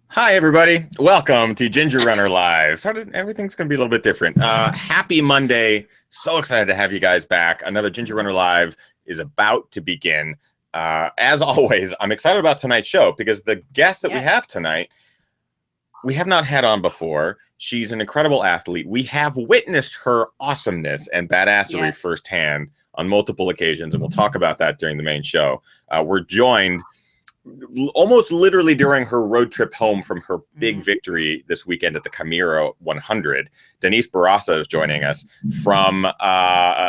Hi, everybody. Welcome to Ginger Runner Live. Everything's going to be a little bit different. Happy Monday. So excited to have you guys back. Another Ginger Runner Live is about to begin. As always, I'm excited about tonight's show because the guest that we have tonight, we have not had on before. She's an incredible athlete. We have witnessed her awesomeness and badassery firsthand on multiple occasions, and we'll talk about that during the main show. We're joined almost literally during her road trip home from her big victory this weekend at the Chimera 100. Denise Bourassa is joining us from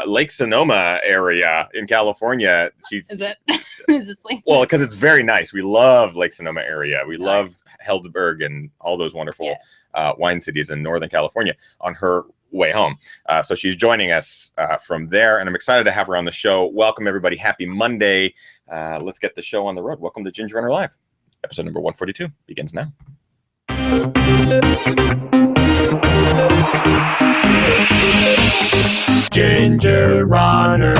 Lake Sonoma area in California. Is this like well, because it's very nice. We love Lake Sonoma area. We love Helderberg and all those wonderful wine cities in Northern California on her way home. So she's joining us from there, and I'm excited to have her on the show. Welcome, everybody. Happy Monday. Let's get the show on the road. Welcome to Ginger Runner Live. Episode number 142 begins now. Ginger Runner.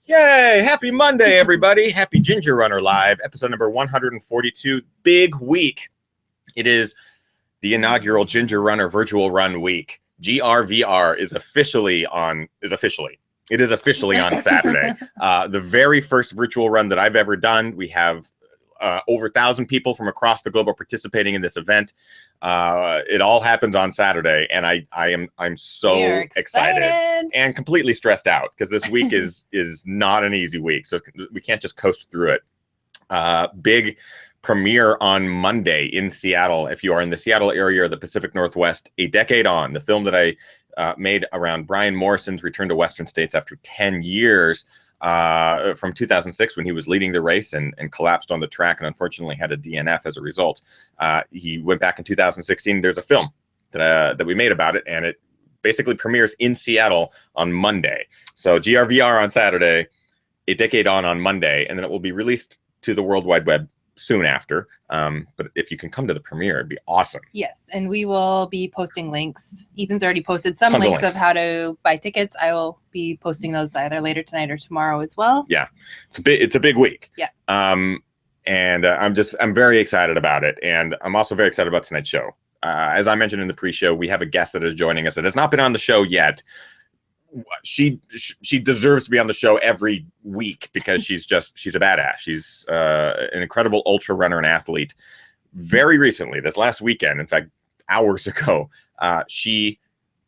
Yay! Happy Monday, everybody. Happy Ginger Runner Live. Episode number 142. Big week. It is the inaugural Ginger Runner Virtual Run Week. GRVR is officially on Saturday. The very first virtual run that I've ever done. We have over 1,000 people from across the globe are participating in this event. It all happens on Saturday, and I'm so excited and completely stressed out because this week is not an easy week. So we can't just coast through it. Big premiere on Monday in Seattle. If you are in the Seattle area or the Pacific Northwest, A Decade On, the film that I made around Brian Morrison's return to Western States after 10 years from 2006 when he was leading the race and collapsed on the track and unfortunately had a DNF as a result. He went back in 2016. There's a film that we made about it, and it basically premieres in Seattle on Monday. So GRVR on Saturday, A Decade On Monday, and then it will be released to the World Wide Web soon after. But if you can come to the premiere, it'd be awesome. Yes, and we will be posting links. Ethan's already posted some links of how to buy tickets. I will be posting those either later tonight or tomorrow as well. Yeah, it's a big week. Yeah. And I'm very excited about it, and I'm also very excited about tonight's show. As I mentioned in the pre-show, we have a guest that is joining us that has not been on the show yet. She deserves to be on the show every week because she's a badass. She's an incredible ultra runner and athlete. Very recently, this last weekend, in fact, hours ago, she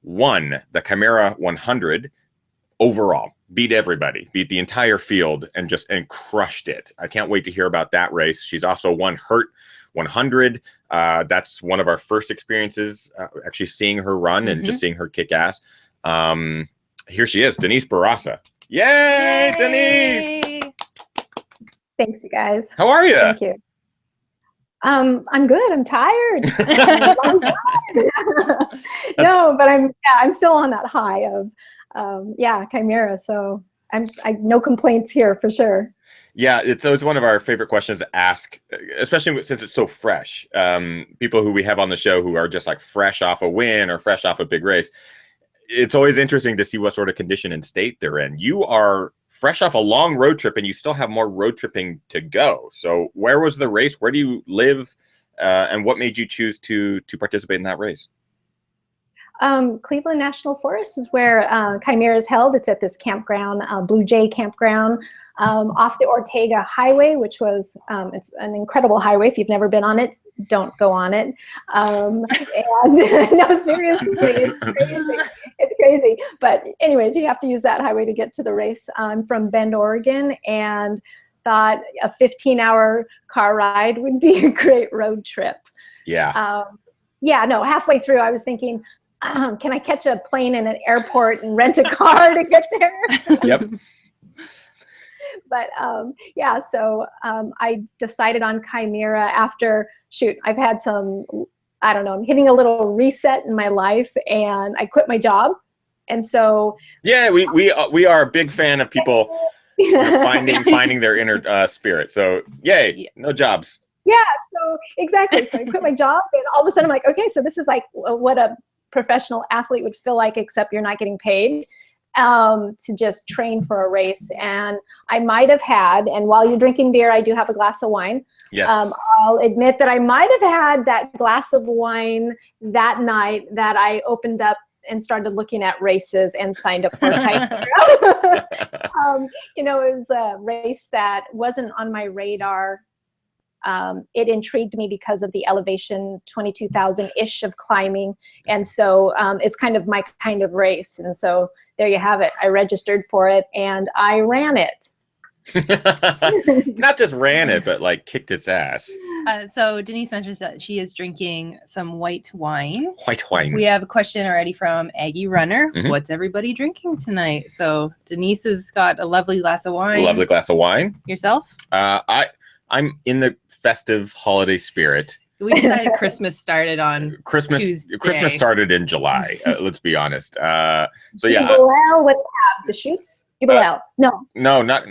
won the Chimera 100 overall, beat everybody, beat the entire field, and crushed it. I can't wait to hear about that race. She's also won Hurt 100. That's one of our first experiences, actually seeing her run and just seeing her kick ass. Here she is, Denise Bourassa. Yay, Denise! Thanks, you guys. How are you? Thank you. I'm good. I'm tired. No, but I'm still on that high of Chimera. So I no complaints here for sure. Yeah, it's one of our favorite questions to ask, especially since it's so fresh. People who we have on the show who are just like fresh off a win or fresh off a big race. It's always interesting to see what sort of condition and state they're in. You are fresh off a long road trip and you still have more road tripping to go. So where was the race? Where do you live? And what made you choose to participate in that race? Cleveland National Forest is where Chimera is held. It's at this campground, Blue Jay Campground, off the Ortega Highway, which was, it's an incredible highway. If you've never been on it, don't go on it. And no, seriously, it's crazy. It's crazy. But anyways, you have to use that highway to get to the race. I'm from Bend, Oregon, and thought a 15-hour car ride would be a great road trip. Yeah. Halfway through, I was thinking, can I catch a plane in an airport and rent a car to get there? Yep. But so I decided on Chimera after, I've had some, I'm hitting a little reset in my life, and I quit my job. And so. Yeah, we are a big fan of people finding their inner spirit. So yay, no jobs. Yeah, so exactly. So I quit my job, and all of a sudden I'm like, okay, so this is like what a professional athlete would feel like, except you're not getting paid. to just train for a race. And I might have had, and while you're drinking beer, I do have a glass of wine. Yes. I'll admit that I might have had that glass of wine that night that I opened up and started looking at races and signed up for Chimera. It was a race that wasn't on my radar. It intrigued me because of the elevation, 22,000-ish of climbing. And so it's kind of my kind of race. And so there you have it. I registered for it and I ran it. Not just ran it, but like kicked its ass. So Denise mentions that she is drinking some white wine. White wine. We have a question already from Aggie Runner. Mm-hmm. What's everybody drinking tonight? So Denise has got a lovely glass of wine. Lovely glass of wine. Yourself? I'm in the festive holiday spirit. We decided Christmas started on Tuesday. Christmas started in July. Let's be honest. So yeah. Well, what do you have? Deschutes? No, not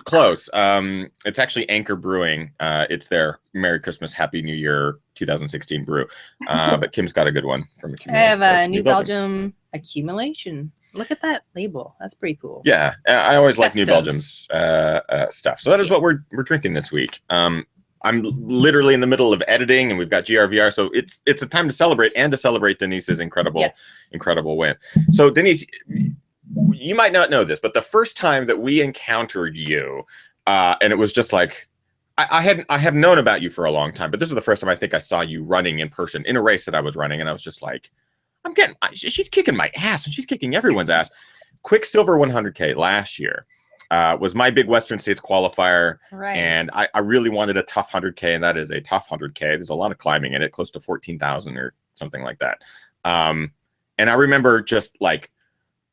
close. It's actually Anchor Brewing. It's their Merry Christmas, Happy New Year 2016 brew. But Kim's got a good one from I have a New Belgium accumulation. Look at that label. That's pretty cool. Yeah, I always like New Belgium's stuff. So that is what we're drinking this week. I'm literally in the middle of editing, and we've got GRVR, so it's a time to celebrate Denise's incredible win. So Denise, you might not know this, but the first time that we encountered you, and it was just like I have known about you for a long time, but this was the first time I think I saw you running in person in a race that I was running, and I was just like, she's kicking my ass, and she's kicking everyone's ass. Quicksilver 100K last year. Was my big Western States qualifier, right? And I really wanted a tough 100K, and that is a tough 100K. There's a lot of climbing in it, close to 14,000 or something like that. And I remember just like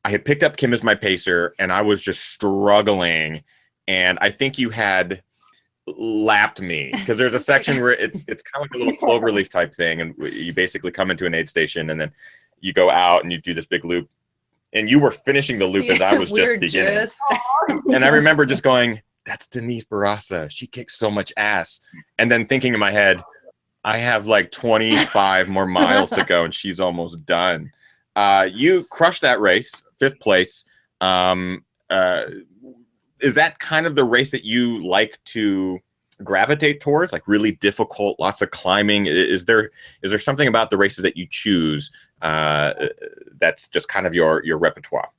I had picked up Kim as my pacer, and I was just struggling. And I think you had lapped me because there's a section where it's kind of like a little cloverleaf type thing, and you basically come into an aid station, and then you go out and you do this big loop. And you were finishing the loop as I was just beginning. And I remember just going, that's Denise Bourassa. She kicks so much ass. And then thinking in my head, I have like 25 more miles to go, and she's almost done. You crushed that race, 5th place. Is that kind of the race that you like to gravitate towards? Like really difficult, lots of climbing? Is there something about the races that you choose that's just kind of your repertoire?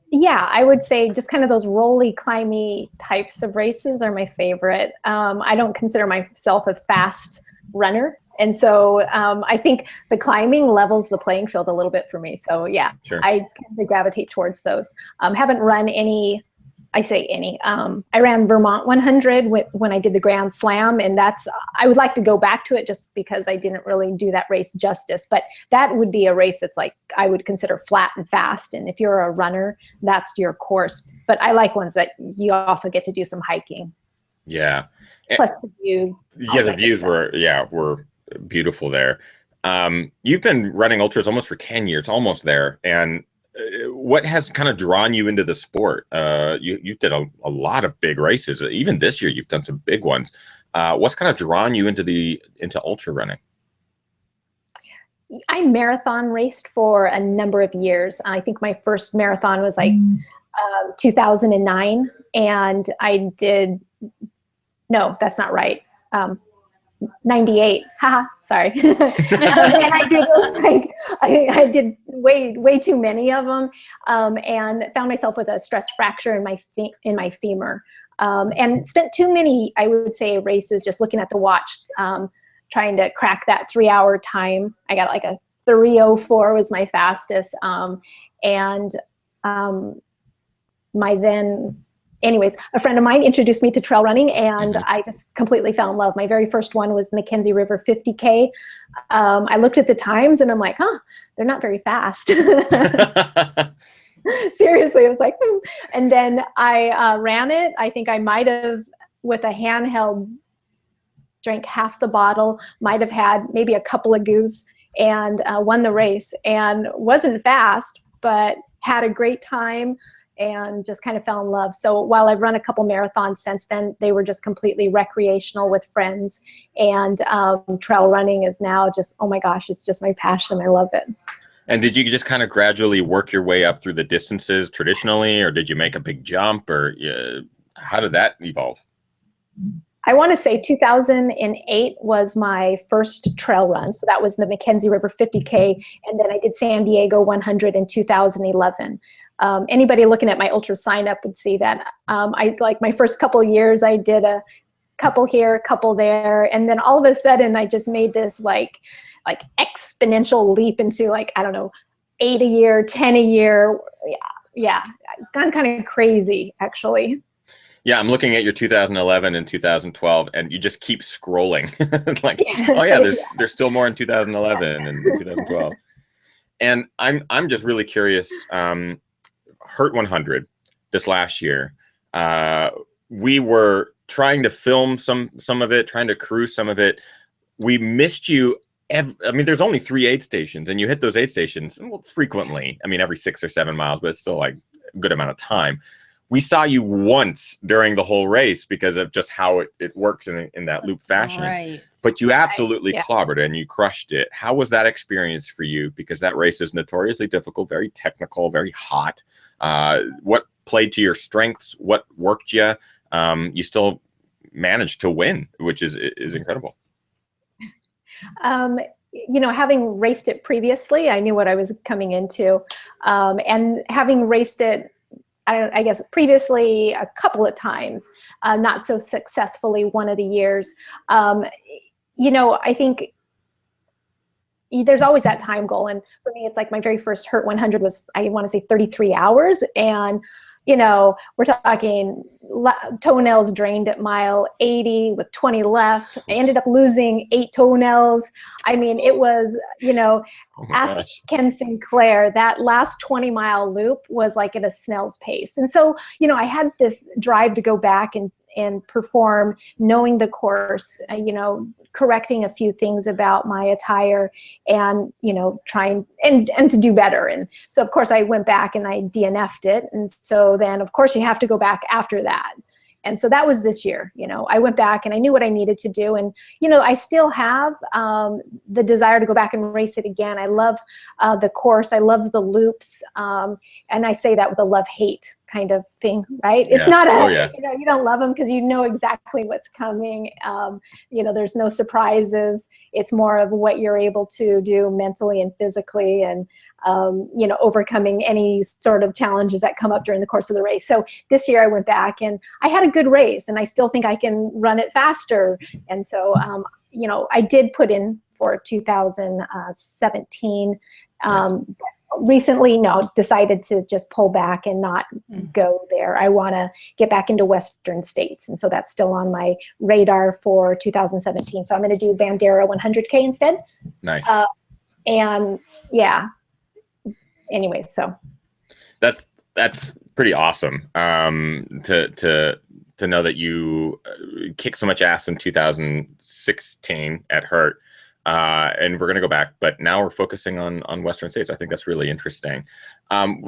Yeah, I would say just kind of those rolly, climby types of races are my favorite. I don't consider myself a fast runner. And so I think the climbing levels the playing field a little bit for me. So yeah, sure. I tend to gravitate towards those. Haven't run any. I say any. I ran Vermont 100 when I did the Grand Slam, and I would like to go back to it just because I didn't really do that race justice. But that would be a race that's like I would consider flat and fast. And if you're a runner, that's your course. But I like ones that you also get to do some hiking. Yeah. Plus the views. Yeah, the views were beautiful there. You've been running ultras almost for 10 years, almost there, and what has kind of drawn you into the sport? You did a lot of big races. Even this year, you've done some big ones. What's kind of drawn you into ultra running? I marathon raced for a number of years. I think my first marathon was like 2009, and I did. No, that's not right. 98. Haha, sorry. And I did I did way too many of them, and found myself with a stress fracture in my femur, and spent too many, I would say, races just looking at the watch, trying to crack that 3-hour time. I got like a 3:04 was my fastest, and my then. Anyways, a friend of mine introduced me to trail running, and I just completely fell in love. My very first one was the Mackenzie River 50K. I looked at the times, and I'm like, they're not very fast. Seriously, I was like, And then I ran it. I think I might have, with a handheld, drank half the bottle, might have had maybe a couple of goose, and won the race. And wasn't fast, but had a great time. And just kind of fell in love. So while I've run a couple marathons since then, they were just completely recreational with friends. And trail running is now just, oh my gosh, it's just my passion. I love it. And did you just kind of gradually work your way up through the distances traditionally, or did you make a big jump, or how did that evolve? I want to say 2008 was my first trail run. So that was the Mackenzie River 50K. And then I did San Diego 100 in 2011. Anybody looking at my ultra sign up would see that I like my first couple of years, I did a couple here, a couple there. And then all of a sudden I just made this like exponential leap into like, I don't know, 8 a year, 10 a year. Yeah. It's gone kind of crazy actually. Yeah, I'm looking at your 2011 and 2012, and you just keep scrolling. Like, oh yeah, there's still more in 2011 and 2012. And I'm just really curious. Hurt 100 this last year, we were trying to film some of it, trying to crew some of it. We missed you. I mean, there's only 3 aid stations, and you hit those aid stations frequently. I mean, every 6 or 7 miles, but it's still like a good amount of time. We saw you once during the whole race because of just how it works in that loop fashion. Right. But you absolutely clobbered and you crushed it. How was that experience for you? Because that race is notoriously difficult, very technical, very hot. What played to your strengths? What worked you? You still managed to win, which is incredible. You know, having raced it previously, I knew what I was coming into. And having raced it, I guess previously a couple of times, not so successfully one of the years. You know, I think there's always that time goal. And for me, it's like my very first Hurt 100 was, I want to say 33 hours. And, you know, we're talking toenails drained at mile 80 with 20 left. I ended up losing 8 toenails. I mean, it was, you know, ask Ken Sinclair, that last 20-mile loop was like at a snail's pace. And so, you know, I had this drive to go back and perform, knowing the course, you know, correcting a few things about my attire and, you know, trying and to do better. And so, of course, I went back and I DNF'd it. And so then, of course, you have to go back after that. And so that was this year. You know, I went back and I knew what I needed to do. And, you know, I still have the desire to go back and race it again. I love the course. I love the loops. And I say that with a love-hate kind of thing, right? It's not a, you know, you don't love them because you know exactly what's coming. You know, there's no surprises. It's more of what you're able to do mentally and physically and, you know, overcoming any sort of challenges that come up during the course of the race. So this year I went back and I had a good race and I still think I can run it faster. And so, you know, I did put in for 2017, recently, no, decided to just pull back and not go there. I want to get back into Western states. And so that's still on my radar for 2017. So I'm going to do Bandera 100K instead. Nice. And yeah, anyway, so. That's pretty awesome to know that you kicked so much ass in 2016 at Hurt. And we're going to go back, but now we're focusing on Western states. I think that's really interesting.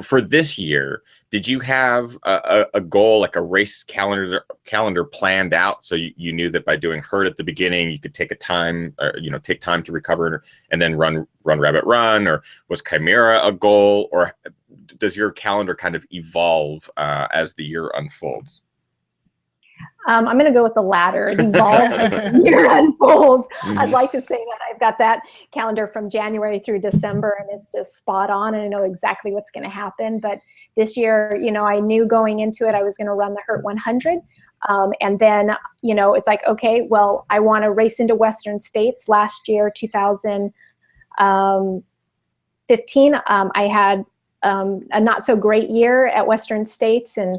For this year, did you have a goal, like a race calendar planned out? So you knew that by doing Hurt at the beginning, you could take time to recover and then run Rabbit Run, or was Chimera a goal, or does your calendar kind of evolve as the year unfolds? I'm going to go with the latter. It evolves as the year unfolds. I'd like to say that I've got that calendar from January through December and it's just spot on and I know exactly what's going to happen. But this year, you know, I knew going into it, I was going to run the Hurt 100. And then, you know, it's like, okay, well, I want to race into Western states. Last year, 2015, I had a not so great year at Western states and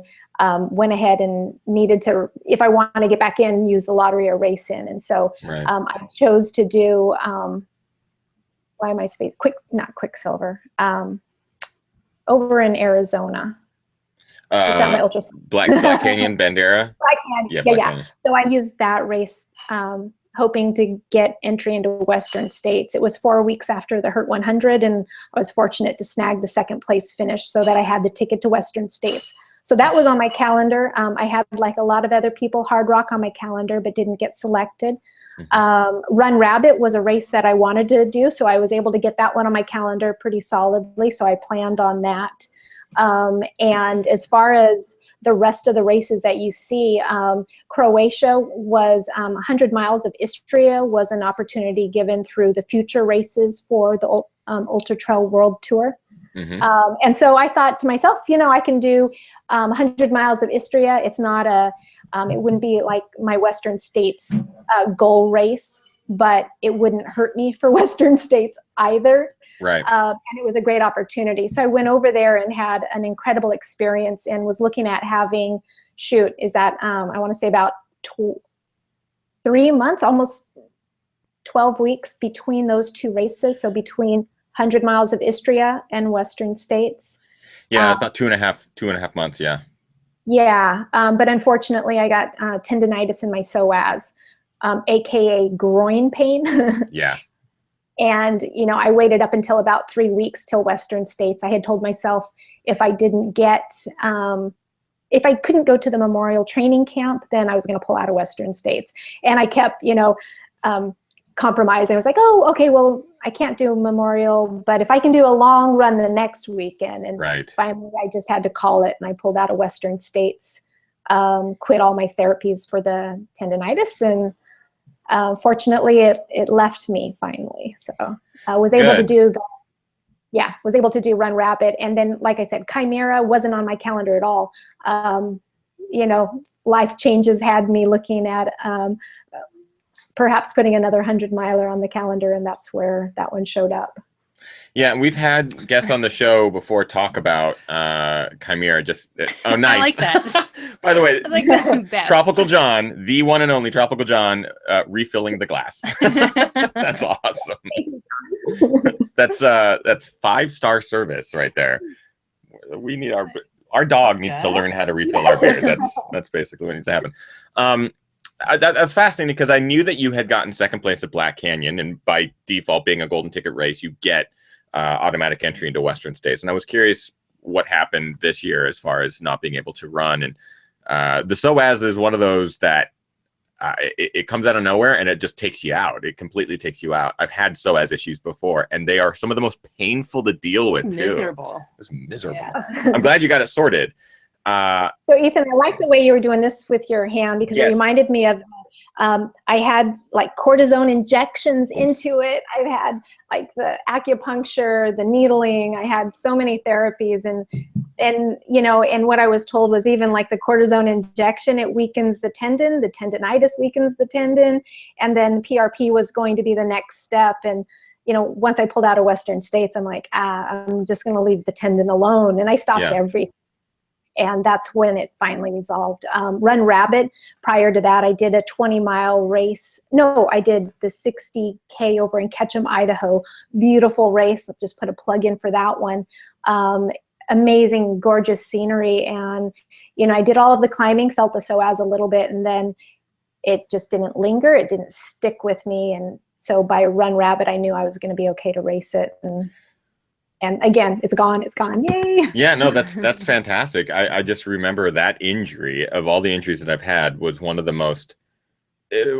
went ahead and needed to, if I want to get back in, use the lottery or race in. And so I chose to do, why am I spacing? Not Quicksilver, over in Arizona. Not my ultra. Black Canyon, Bandera? Black Canyon, yeah. So I used that race hoping to get entry into Western states. It was 4 weeks after the Hurt 100 and I was fortunate to snag the second place finish so that I had the ticket to Western states. So that was on my calendar. I had like a lot of other people, Hard Rock on my calendar, but didn't get selected. Run Rabbit was a race that I wanted to do, so I was able to get that one on my calendar pretty solidly, so I planned on that. And as far as the rest of the races that you see, Croatia was 100 miles of Istria was an opportunity given through the future races for the Ultra Trail World Tour. And so I thought to myself, you know, I can do 100 miles of Istria. It's not a, it wouldn't be like my Western States goal race, but it wouldn't hurt me for Western States either. Right. And it was a great opportunity. So I went over there and had an incredible experience and was looking at having, I want to say about 3 months, almost 12 weeks between those two races. So between 100 miles of Istria and Western States. Yeah, about two and a half months. Yeah. Yeah. But unfortunately I got tendinitis in my psoas, AKA groin pain. Yeah. And, you know, I waited up until about 3 weeks till Western States. I had told myself if I didn't get, if I couldn't go to the Memorial Training Camp, then I was going to pull out of Western States. And I kept, you know, compromising. I was like, oh, okay, well, I can't do Memorial, but if I can do a long run the next weekend. And finally, I just had to call it, and I pulled out of Western States, quit all my therapies for the tendinitis, and fortunately, it left me finally. So I was able to do was able to do Run Rabbit. And then, like I said, Chimera wasn't on my calendar at all. You know, life changes had me looking at perhaps putting another 100 miler on the calendar, and that's where that one showed up. Yeah, and we've had guests on the show before talk about Chimera. Oh, nice. I like that. By the way, like that Tropical John, the one and only Tropical John, refilling the glass. That's awesome. That's 5-star service right there. We need our dog needs to learn how to refill our beers. That's basically what needs to happen. That's fascinating because I knew that you had gotten second place at Black Canyon, and by default, being a golden ticket race, you get automatic entry into Western States. And I was curious what happened this year as far as not being able to run. And the psoas is one of those that it comes out of nowhere and it just takes you out. It completely takes you out. I've had psoas issues before, and they are some of the most painful to deal with. Miserable. It's miserable. Yeah. I'm glad you got it sorted. So Ethan, I like the way you were doing this with your hand, because it reminded me of, I had like cortisone injections into it. I've had like the acupuncture, the needling. I had so many therapies, and you know, and what I was told was even like the cortisone injection, it weakens the tendon, the tendinitis weakens the tendon, and then PRP was going to be the next step. And you know, once I pulled out of Western States, I'm like, I'm just going to leave the tendon alone, and I stopped everything. And that's when it finally resolved. Run Rabbit, prior to that, I did a 20-mile race. No, I did the 60K over in Ketchum, Idaho. Beautiful race. Just put a plug in for that one. Amazing, gorgeous scenery. And, you know, I did all of the climbing, felt the psoas a little bit, and then it just didn't linger. It didn't stick with me. And so by Run Rabbit, I knew I was going to be okay to race it. And again, it's gone. It's gone. Yay. Yeah, no, that's fantastic. I just remember that injury, of all the injuries that I've had, was one of the most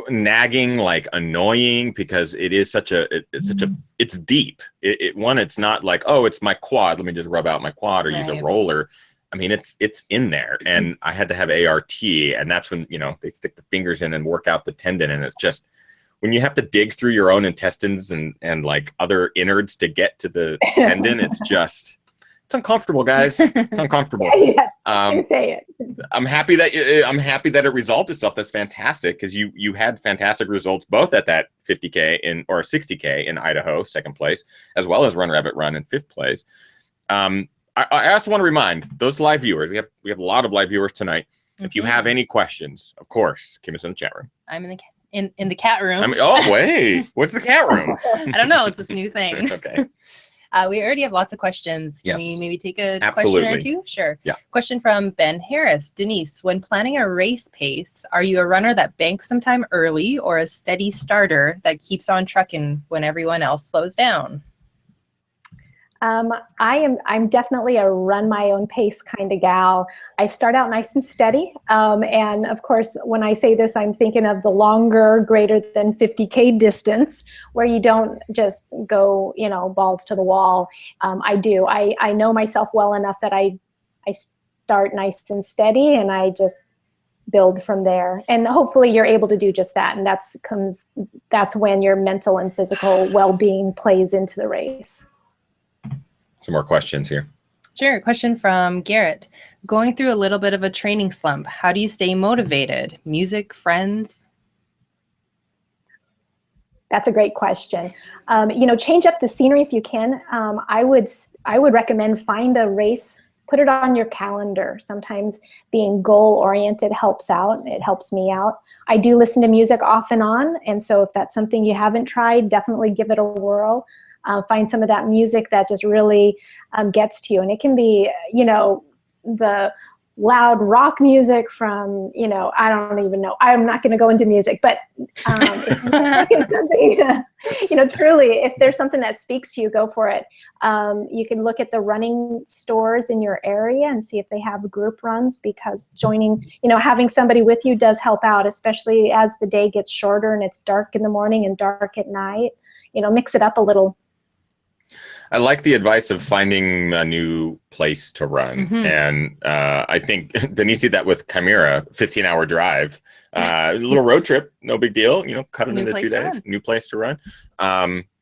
nagging, like annoying, because it is it's deep. It's not like, oh, it's my quad, let me just rub out my quad or use a roller. I mean, it's in there, and I had to have ART, and that's when, you know, they stick the fingers in and work out the tendon, and it's just, when you have to dig through your own intestines and like other innards to get to the tendon, it's uncomfortable, guys. It's uncomfortable. Say it. I'm happy that it resolved itself. That's fantastic, because you had fantastic results both at that 50K or 60K in Idaho, second place, as well as Run Rabbit Run in fifth place. I also want to remind those live viewers, we have a lot of live viewers tonight. If you have any questions, of course, keep us in the chat room. I'm in the cat room. I mean, oh wait, what's the cat room? I don't know. It's this new thing. It's okay. We already have lots of questions. Can we maybe take a Absolutely. question or two? Sure. Yeah. Question from Ben Harris. Denise, when planning a race pace, are you a runner that banks some time early, or a steady starter that keeps on trucking when everyone else slows down? I'm definitely a run my own pace kind of gal. I start out nice and steady. And of course, when I say this, I'm thinking of the longer, greater than 50K distance where you don't just go, balls to the wall. I know myself well enough that I start nice and steady and I just build from there. And hopefully you're able to do just that. And that's when your mental and physical well-being plays into the race. Some more questions here. Sure. Question from Garrett. Going through a little bit of a training slump, how do you stay motivated? Music, friends? That's a great question. Change up the scenery if you can. I would recommend find a race, put it on your calendar. Sometimes being goal-oriented helps out. It helps me out. I do listen to music off and on. And so if that's something you haven't tried, definitely give it a whirl. Find some of that music that just really gets to you. And it can be, the loud rock music from, I don't even know. I'm not going to go into music, but truly, if there's something that speaks to you, go for it. You can look at the running stores in your area and see if they have group runs, because joining, having somebody with you does help out, especially as the day gets shorter and it's dark in the morning and dark at night. Mix it up a little. I like the advice of finding a new place to run. Mm-hmm. And I think Denise did that with Chimera, 15-hour drive, a little road trip, no big deal, cut it into 2 days, new place to run.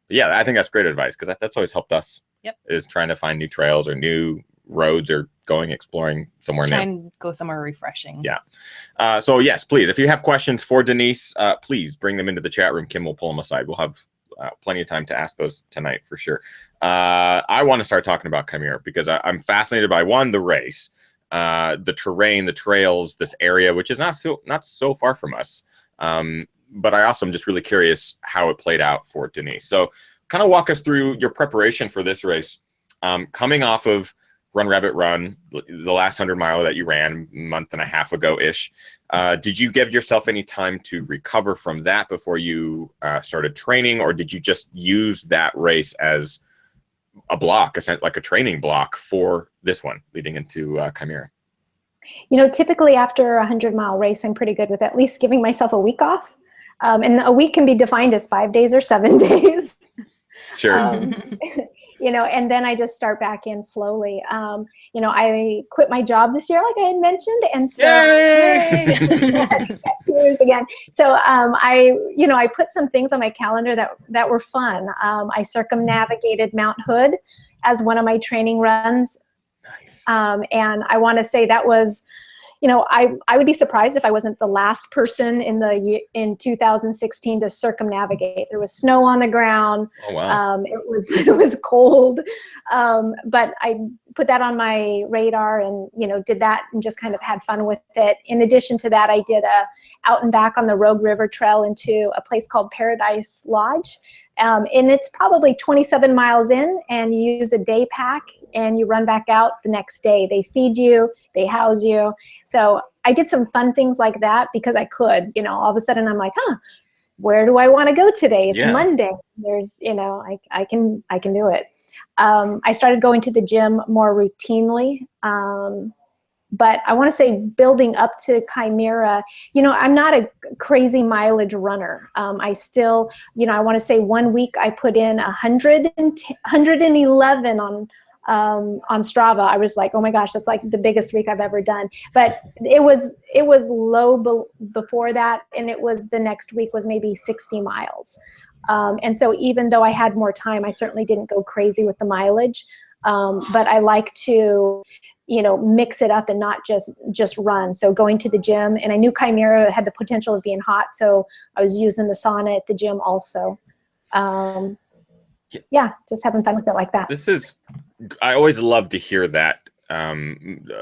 Yeah, I think that's great advice, because that's always helped us. Yep. Is trying to find new trails or new roads or exploring somewhere new. Try and go somewhere refreshing. Yeah. So yes, please, if you have questions for Denise, please bring them into the chat room. Kim will pull them aside. We'll have plenty of time to ask those tonight for sure. I want to start talking about Chimera because I'm fascinated by the race, the terrain, the trails, this area, which is not so far from us. But I also am just really curious how it played out for Denise. So kind of walk us through your preparation for this race, coming off of Run Rabbit Run, the last 100-mile that you ran a month and a half ago-ish. Did you give yourself any time to recover from that before you started training, or did you just use that race as a block, like a training block for this one leading into Chimera? Typically after a 100-mile race, I'm pretty good with at least giving myself a week off. And a week can be defined as 5 days or 7 days. Sure. And then I just start back in slowly. I quit my job this year, like I had mentioned. And so, cheers again. So I put some things on my calendar that were fun. I circumnavigated Mount Hood as one of my training runs. Nice. And I want to say that was, I would be surprised if I wasn't the last person in 2016 to circumnavigate. There was snow on the ground. Oh, wow. It was cold, but I put that on my radar and did that and just kind of had fun with it. In addition to that, I did a out and back on the Rogue River Trail into a place called Paradise Lodge. And it's probably 27 miles in, and you use a day pack and you run back out the next day. They feed you, they house you. So I did some fun things like that because I could, all of a sudden I'm like, where do I want to go today? It's Monday. There's, I can do it. I started going to the gym more routinely. But I want to say building up to Chimera, I'm not a crazy mileage runner. I still, I want to say 1 week I put in 111 on Strava. I was like, oh my gosh, that's like the biggest week I've ever done. But it was low before that. And it was the next week was maybe 60 miles. And so even though I had more time, I certainly didn't go crazy with the mileage. But I like to, mix it up and not just run. So going to the gym, and I knew Chimera had the potential of being hot, so I was using the sauna at the gym also. Just having fun with it like that. I always love to hear that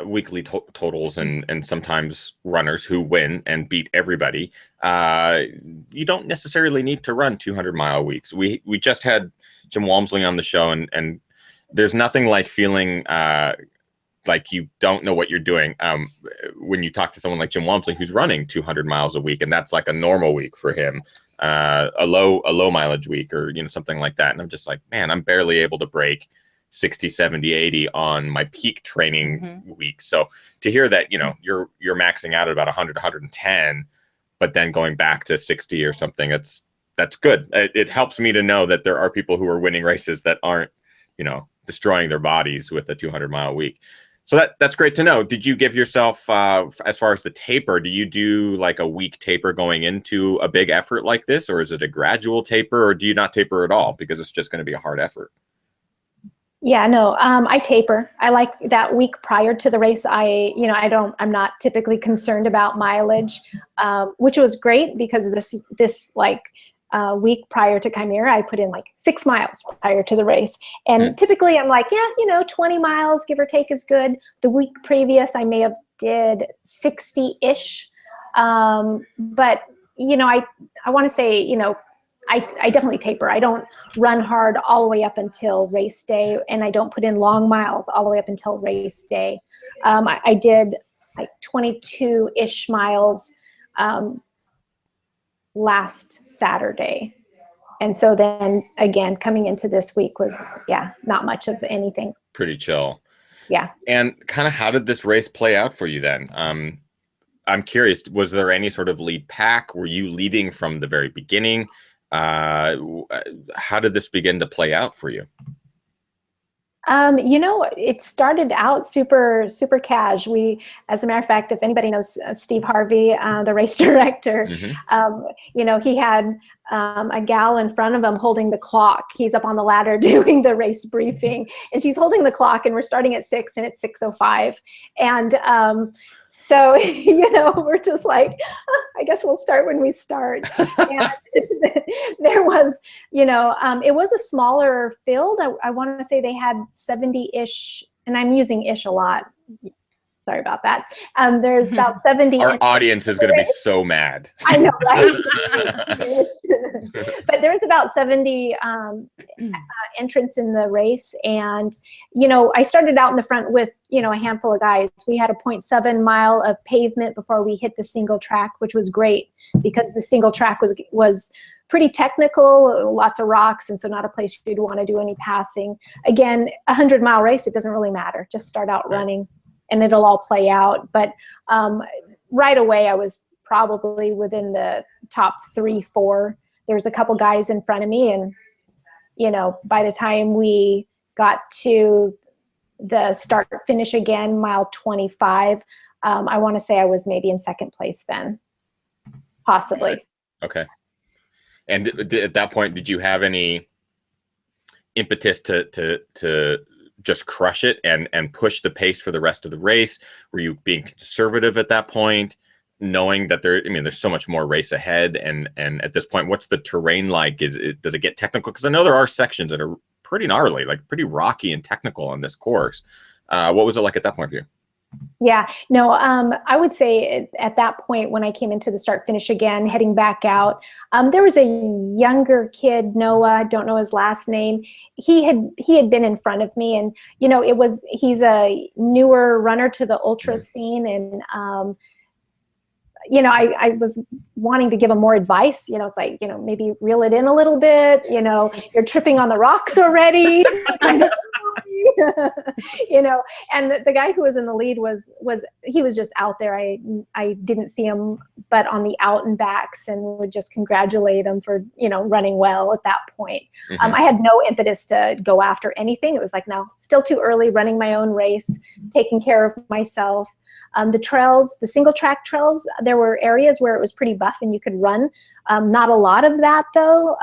weekly totals and sometimes runners who win and beat everybody. You don't necessarily need to run 200-mile weeks. We just had Jim Walmsley on the show, and there's nothing like feeling like you don't know what you're doing when you talk to someone like Jim Walmsley who's running 200 miles a week, and that's like a normal week for him, a low mileage week or something like that. And I'm just like, man, I'm barely able to break 60, 70, 80 on my peak training week. So to hear that, you know, you're maxing out at about 100, 110, but then going back to 60 or something, that's good. It helps me to know that there are people who are winning races that aren't, you know, destroying their bodies with a 200-mile week. So that's great to know. Did you give yourself, as far as the taper, do you do like a week taper going into a big effort like this, or is it a gradual taper, or do you not taper at all because it's just going to be a hard effort? Yeah, no, I taper. I like that week prior to the race. I'm not typically concerned about mileage, which was great because this week prior to Chimera, I put in like 6 miles prior to the race. And typically I'm like, yeah, you know, 20 miles, give or take, is good. The week previous, I may have did 60-ish. But, you know, I want to say, you know, I definitely taper. I don't run hard all the way up until race day, and I don't put in long miles all the way up until race day. I did like 22-ish miles last Saturday. And so then again, coming into this week was, yeah, not much of anything. Pretty chill. Yeah. And kind of how did this race play out for you then? I'm curious, was there any sort of lead pack? Were you leading from the very beginning? How did this begin to play out for you? You know, it started out super cash. As a matter of fact, if anybody knows Steve Harvey, the race director, you know, he had a gal in front of him holding the clock. He's up on the ladder doing the race briefing, and she's holding the clock, and we're starting at 6 and it's 6:05. And so, you know, we're just like, I guess we'll start when we start. And there was, you know, it was a smaller field. I want to say they had 70-ish, and I'm using ish a lot. Sorry about that. There's about 70. Our audience is going to be so mad. I know, right? But there's about 70 entrants in the race. And, you know, I started out in the front with, you know, a handful of guys. We had a 0.7 mile of pavement before we hit the single track, which was great because the single track was pretty technical, lots of rocks, and so not a place you'd want to do any passing. Again, 100-mile race, it doesn't really matter. Just start out running, and it'll all play out. But right away, I was probably within the top 3, 4. There's a couple guys in front of me, and, you know, by the time we got to the start finish again, mile 25, I want to say I was maybe in second place then, possibly. Okay. And at that point, did you have any impetus to just crush it and push the pace for the rest of the race? Were you being conservative at that point, knowing that there's so much more race ahead? And at this point, what's the terrain like? Does it get technical? Because I know there are sections that are pretty gnarly, like pretty rocky and technical on this course. What was it like at that point for you? Yeah, no, I would say at that point when I came into the start finish again, heading back out, there was a younger kid, Noah, don't know his last name. He had been in front of me, and, you know, he's a newer runner to the ultra scene, and you know, I was wanting to give him more advice. You know, it's like, you know, maybe reel it in a little bit, you know, you're tripping on the rocks already. You know, and the guy who was in the lead was just out there. I didn't see him, but on the out and backs, and would just congratulate him for, you know, running well at that point. I had no impetus to go after anything. It was like, no, still too early, running my own race, taking care of myself. The trails, the single track trails, there were areas where it was pretty buff and you could run. Not a lot of that though.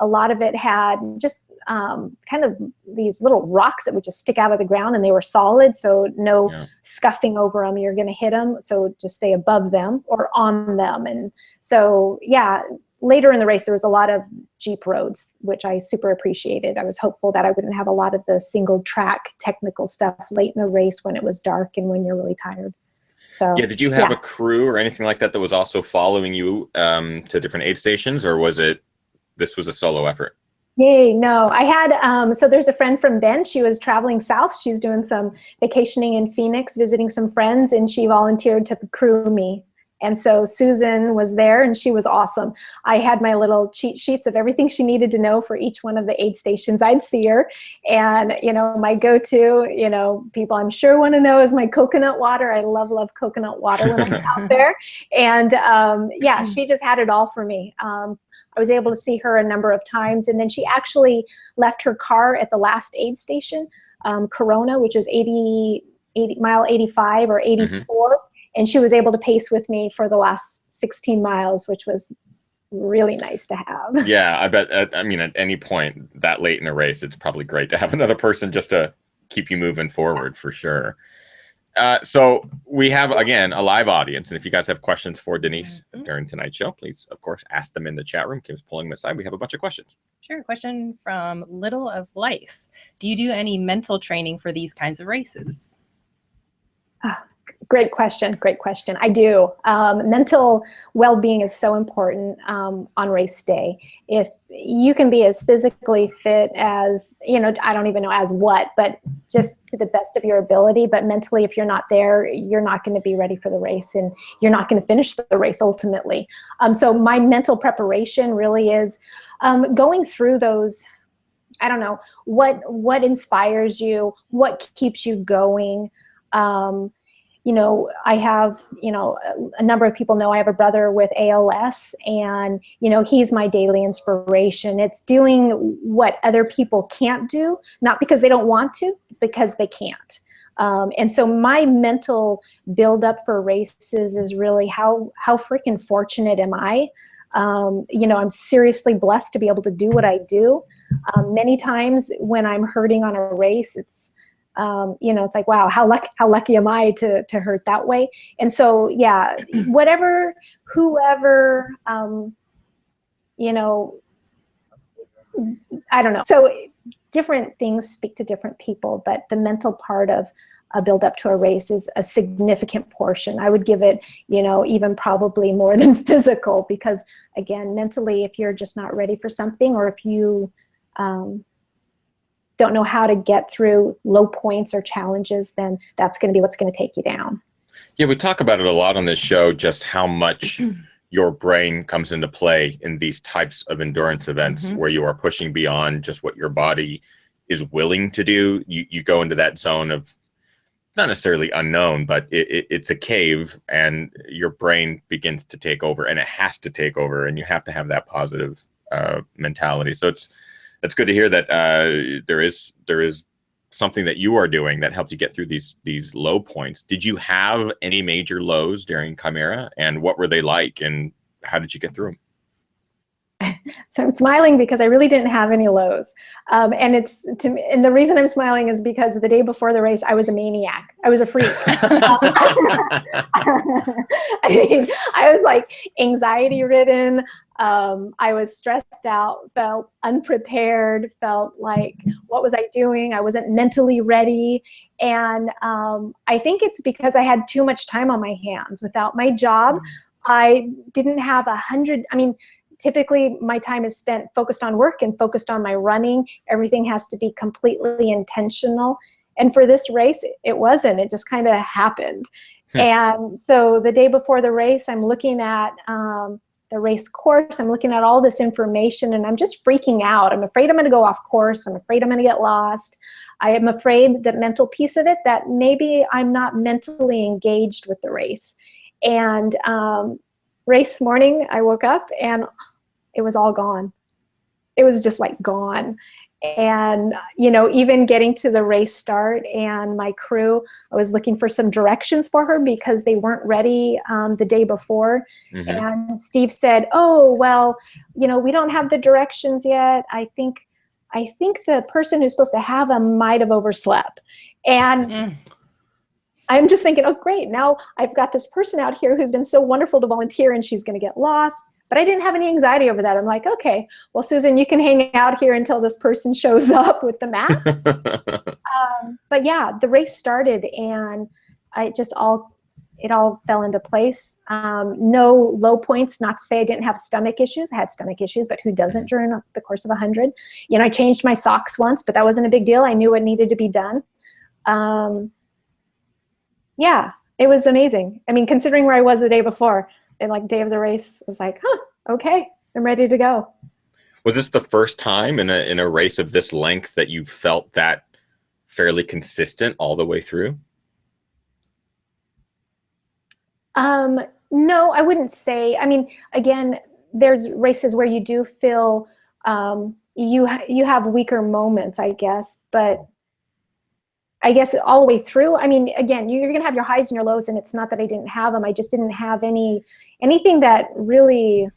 A lot of it had just kind of these little rocks that would just stick out of the ground, and they were solid, so no scuffing over them. You're going to hit them, so just stay above them or on them. And so, yeah, later in the race, there was a lot of Jeep roads, which I super appreciated. I was hopeful that I wouldn't have a lot of the single track technical stuff late in the race when it was dark and when you're really tired. So, yeah, did you have a crew or anything like that was also following you to different aid stations, or this was a solo effort? Yay, no. I had, so there's a friend from Bend. She was traveling south. She's doing some vacationing in Phoenix, visiting some friends, and she volunteered to crew me. And so Susan was there, and she was awesome. I had my little cheat sheets of everything she needed to know for each one of the aid stations I'd see her. And, my go-to, people I'm sure want to know is my coconut water. I love coconut water when I'm out there. And yeah, she just had it all for me. I was able to see her a number of times. And then she actually left her car at the last aid station, Corona, which is 80 mile 85 or 84. And she was able to pace with me for the last 16 miles, which was really nice to have. Yeah, I bet. At any point that late in a race, it's probably great to have another person just to keep you moving forward, for sure. So we have, again, a live audience. And if you guys have questions for Denise during tonight's show, please, of course, ask them in the chat room. Kim's pulling them aside. We have a bunch of questions. Sure. Question from Little of Life. Do you do any mental training for these kinds of races? Great question. I do. Mental well-being is so important on race day. If you can be as physically fit as, I don't even know as what, but just to the best of your ability. But mentally, if you're not there, you're not going to be ready for the race, and you're not going to finish the race ultimately. So my mental preparation really is going through those. I don't know what inspires you, what keeps you going. I have, a number of people know I have a brother with ALS, and, he's my daily inspiration. It's doing what other people can't do, not because they don't want to, because they can't. And so my mental buildup for races is really how freaking fortunate am I? I'm seriously blessed to be able to do what I do. Many times when I'm hurting on a race, it's like, wow, how lucky am I to hurt that way? And so, yeah, whoever, I don't know. So different things speak to different people, but the mental part of a build up to a race is a significant portion. I would give it, even probably more than physical, because again, mentally, if you're just not ready for something, or if you, don't know how to get through low points or challenges, then that's going to be what's going to take you down. Yeah, we talk about it a lot on this show, just how much your brain comes into play in these types of endurance events where you are pushing beyond just what your body is willing to do. You go into that zone of not necessarily unknown, but it's a cave, and your brain begins to take over, and it has to take over, and you have to have that positive mentality. So it's good to hear that there is something that you are doing that helps you get through these low points. Did you have any major lows during Chimera, and what were they like, and how did you get through them? So I'm smiling because I really didn't have any lows. And the reason I'm smiling is because the day before the race, I was a maniac. I was a freak. I was like anxiety ridden. I was stressed out, felt unprepared, felt like, what was I doing? I wasn't mentally ready. And I think it's because I had too much time on my hands. Without my job, I didn't have 100. Typically my time is spent focused on work and focused on my running. Everything has to be completely intentional. And for this race, it wasn't. It just kind of happened. And so the day before the race, I'm looking at the race course. I'm looking at all this information, and I'm just freaking out. I'm afraid I'm going to go off course. I'm afraid I'm going to get lost. I am afraid that mental piece of it, that maybe I'm not mentally engaged with the race. And race morning, I woke up and it was all gone. It was just like gone. And, even getting to the race start and my crew, I was looking for some directions for her because they weren't ready the day before. And Steve said, oh, well, we don't have the directions yet. I think the person who's supposed to have them might have overslept. And I'm just thinking, oh, great. Now I've got this person out here who's been so wonderful to volunteer, and she's going to get lost. But I didn't have any anxiety over that. I'm like, okay, well, Susan, you can hang out here until this person shows up with the maps. But yeah, the race started, and it all fell into place. No low points, not to say I didn't have stomach issues. I had stomach issues, but who doesn't during the course of 100? I changed my socks once, but that wasn't a big deal. I knew what needed to be done. Yeah, It was amazing. I mean, considering where I was the day before, and like day of the race, I was like, huh, okay, I'm ready to go. Was this the first time in a race of this length that you felt that fairly consistent all the way through? No, I wouldn't say. I mean, again, there's races where you do feel you have weaker moments, I guess, but I guess all the way through. I mean, again, you're going to have your highs and your lows, and it's not that I didn't have them. I just didn't have anything that really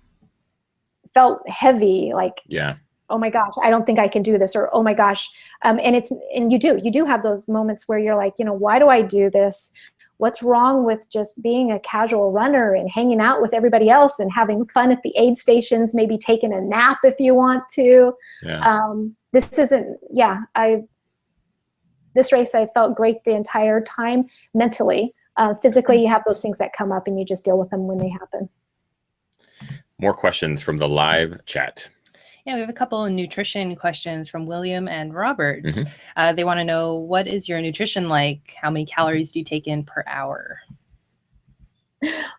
felt heavy, like, yeah, oh my gosh, I don't think I can do this, or oh my gosh. And you do have those moments where you're like, why do I do this? What's wrong with just being a casual runner and hanging out with everybody else and having fun at the aid stations, maybe taking a nap if you want to. Yeah. This race, I felt great the entire time mentally. Physically, you have those things that come up and you just deal with them when they happen. More questions from the live chat. Yeah, we have a couple of nutrition questions from William and Robert. They want to know, what is your nutrition like? How many calories do you take in per hour?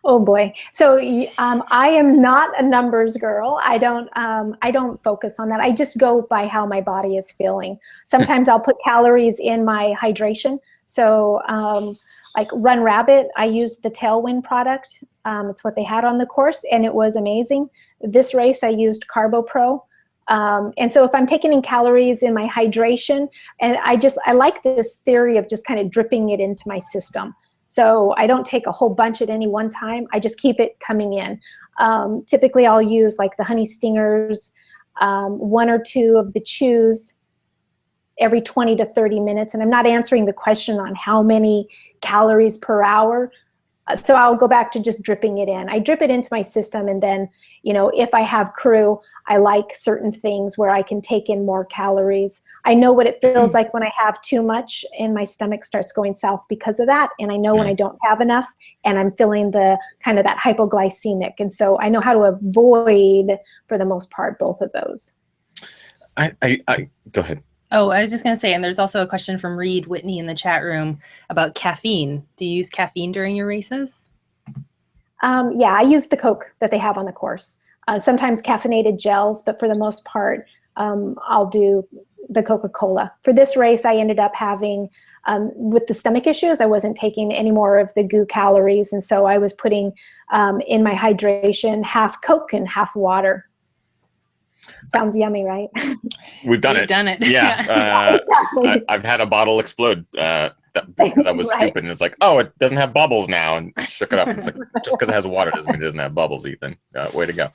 Oh boy. So I am not a numbers girl. I don't focus on that. I just go by how my body is feeling. Sometimes I'll put calories in my hydration. So like Run Rabbit, I used the Tailwind product. It's what they had on the course, and it was amazing. This race, I used Carbo Pro. And so if I'm taking in calories in my hydration, and I like this theory of just kind of dripping it into my system. So I don't take a whole bunch at any one time. I just keep it coming in. Typically I'll use like the Honey Stingers, 1 or 2 of the chews every 20 to 30 minutes. And I'm not answering the question on how many calories per hour. So I'll go back to just dripping it in. I drip it into my system, and then, if I have crew, I like certain things where I can take in more calories. I know what it feels like when I have too much and my stomach starts going south because of that. And I know when I don't have enough and I'm feeling the kind of that hypoglycemic. And so I know how to avoid, for the most part, both of those. I go ahead. Oh, I was just going to say, and there's also a question from Reed Whitney in the chat room about caffeine. Do you use caffeine during your races? Yeah, I use the Coke that they have on the course. Sometimes caffeinated gels, but for the most part, I'll do the Coca-Cola. For this race, I ended up having, with the stomach issues, I wasn't taking any more of the goo calories. And so I was putting in my hydration half Coke and half water. Sounds yummy, right? We've done it. Yeah. Exactly. I've had a bottle explode because I was stupid, and it's like, oh, it doesn't have bubbles now, and shook it up. It's like, just because it has water doesn't mean it doesn't have bubbles, Ethan. Way to go.